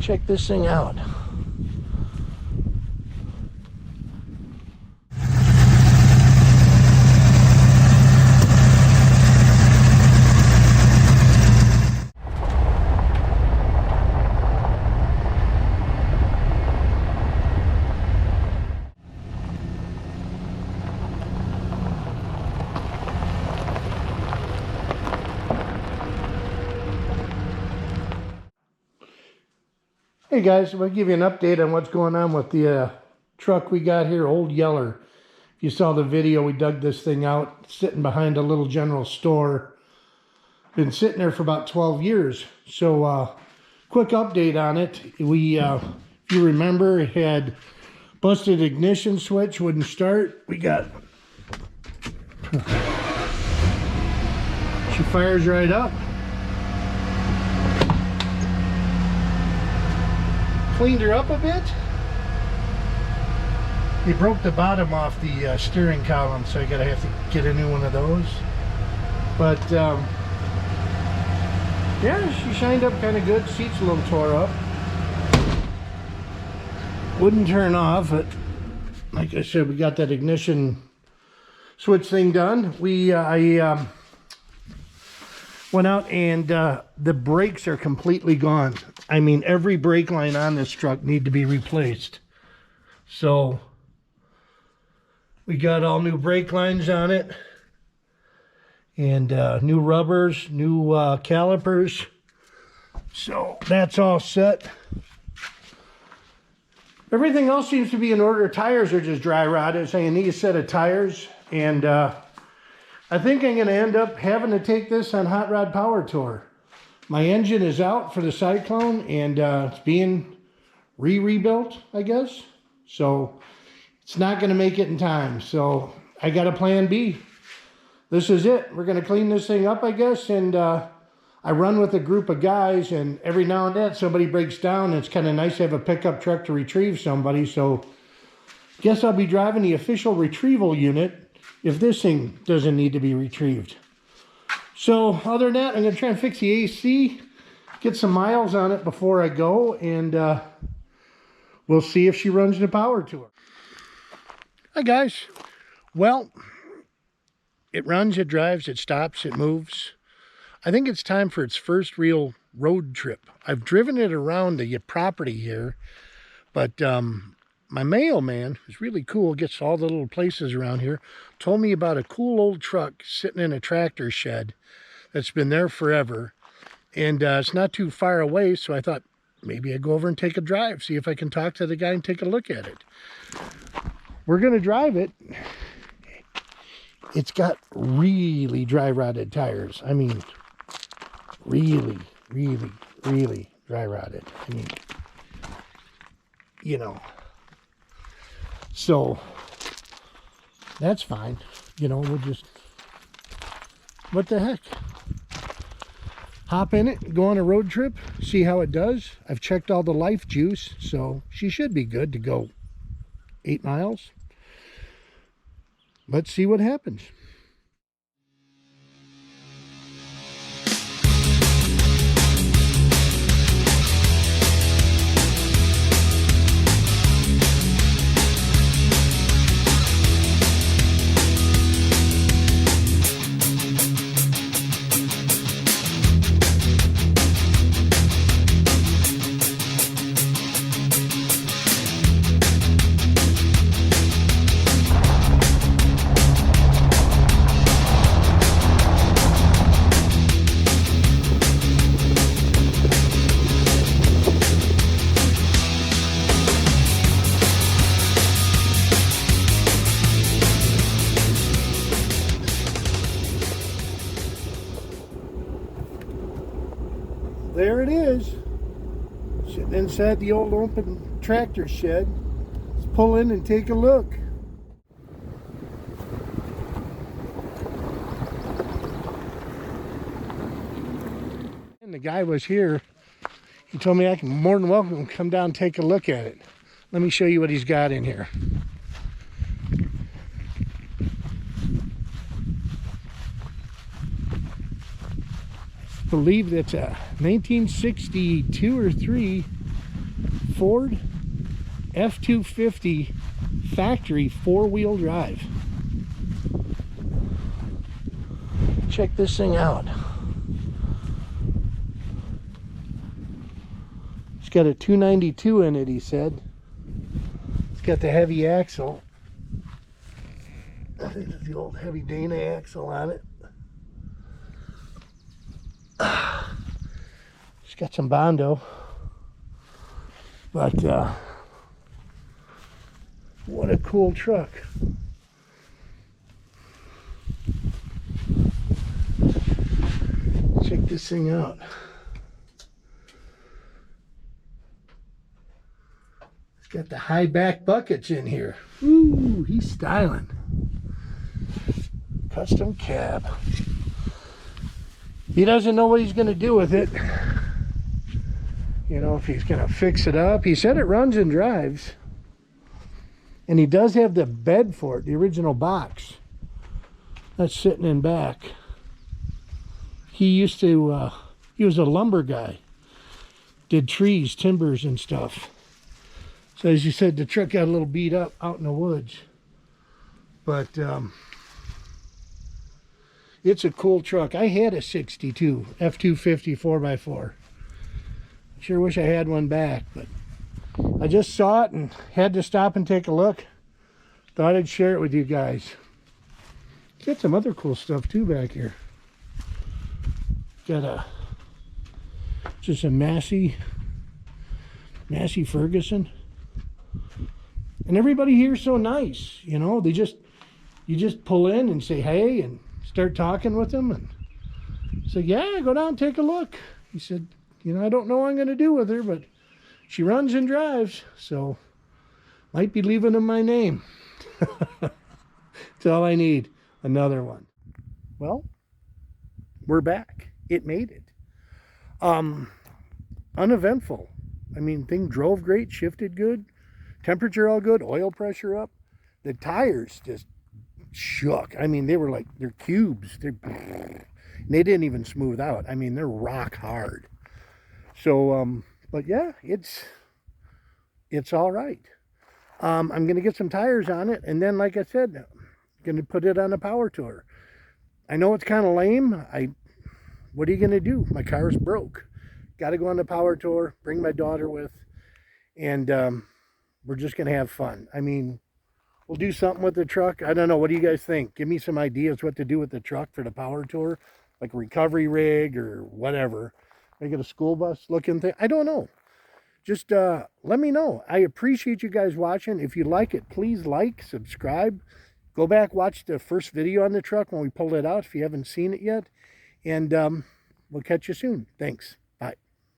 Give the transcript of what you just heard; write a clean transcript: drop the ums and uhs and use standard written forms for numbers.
check this thing out. Hey guys, I'm going to give you an update on what's going on with the truck we got here, Old Yeller. If you saw the video, we dug this thing out, sitting behind a little general store. Been sitting there for about 12 years. So, quick update on it. We, if you remember, it had busted ignition switch, wouldn't start. We got... She fires right up. Cleaned her up a bit. They broke the bottom off the steering column, so I gotta have to get a new one of those. But yeah, she shined up kind of good. Seat's a little tore up. Wouldn't turn off, but like I said, we got that ignition switch thing done. I went out and the brakes are completely gone. I mean, every brake line on this truck need to be replaced. So we got all new brake lines on it, and new rubbers, new calipers. So that's all set. Everything else seems to be in order. Tires are just dry rotted, so you need a set of tires. And I think I'm going to end up having to take this on Hot Rod Power Tour. My engine is out for the Cyclone, and it's being rebuilt, I guess. So it's not going to make it in time. So I got a plan B. This is it. We're going to clean this thing up, I guess. And I run with a group of guys, and every now and then somebody breaks down. It's kind of nice to have a pickup truck to retrieve somebody. So guess I'll be driving the official retrieval unit if this thing doesn't need to be retrieved. So other than that, I'm going to try and fix the AC, get some miles on it before I go, and we'll see if she runs the power tour. Hi guys. Well, it runs, it drives, it stops, it moves. I think it's time for its first real road trip. I've driven it around the property here, but my mailman, who's really cool, gets all the little places around here, told me about a cool old truck sitting in a tractor shed that's been there forever. And it's not too far away, so I thought maybe I'd go over and take a drive, see if I can talk to the guy and take a look at it. We're going to drive it. It's got really dry rotted tires. I mean, really dry rotted. I mean, you know. So that's fine. You know, we'll just, what the heck? Hop in it, go on a road trip, see how it does. I've checked all the life juice, so she should be good to go 8 miles. Let's see what happens. There it is, sitting inside the old open tractor shed. Let's pull in and take a look. And the guy was here. He told me I can more than welcome come down and take a look at it. Let me show you what he's got in here. I believe that's a 1962 or 3 Ford F250 factory 4-wheel drive. Check this thing out. It's got a 292 in it, he said. It's got the heavy axle. I think it's the old heavy Dana axle on it. It's got some Bondo. But what a cool truck. Check this thing out. It's got the high back buckets in here. Ooh, he's styling. Custom cab. He doesn't know what he's going to do with it. You know, if he's going to fix it up. He said it runs and drives. And he does have the bed for it, the original box. That's sitting in back. He used to, he was a lumber guy. Did trees, timbers, and stuff. So as you said, the truck got a little beat up out in the woods. But it's a cool truck. I had a 62 F250 4x4. Sure wish I had one back, but I just saw it and had to stop and take a look. Thought I'd share it with you guys. Got some other cool stuff too back here. Got just a Massey Ferguson. And everybody here's so nice, you know. You just pull in and say hey and start talking with them, and so yeah, go down and take a look. He said, you know, I don't know what I'm going to do with her, but she runs and drives, so might be leaving him my name. That's all I need. Another one. Well, we're back. It made it. Uneventful. I mean, thing drove great, shifted good, temperature all good, oil pressure up. The tires just shook. I mean, they were like, they're cubes. They didn't even smooth out. I mean, they're rock hard. So, but yeah, it's all right. I'm going to get some tires on it. And then, like I said, I'm going to put it on a power tour. I know it's kind of lame. What are you going to do? My car's broke. Got to go on the power tour, bring my daughter with, and we're just going to have fun. I mean, we'll do something with the truck. I don't know. What do you guys think? Give me some ideas what to do with the truck for the power tour, like a recovery rig or whatever. Make it a school bus looking thing. I don't know. Just let me know. I appreciate you guys watching. If you like it, please like, subscribe. Go back, watch the first video on the truck when we pulled it out if you haven't seen it yet. And we'll catch you soon. Thanks.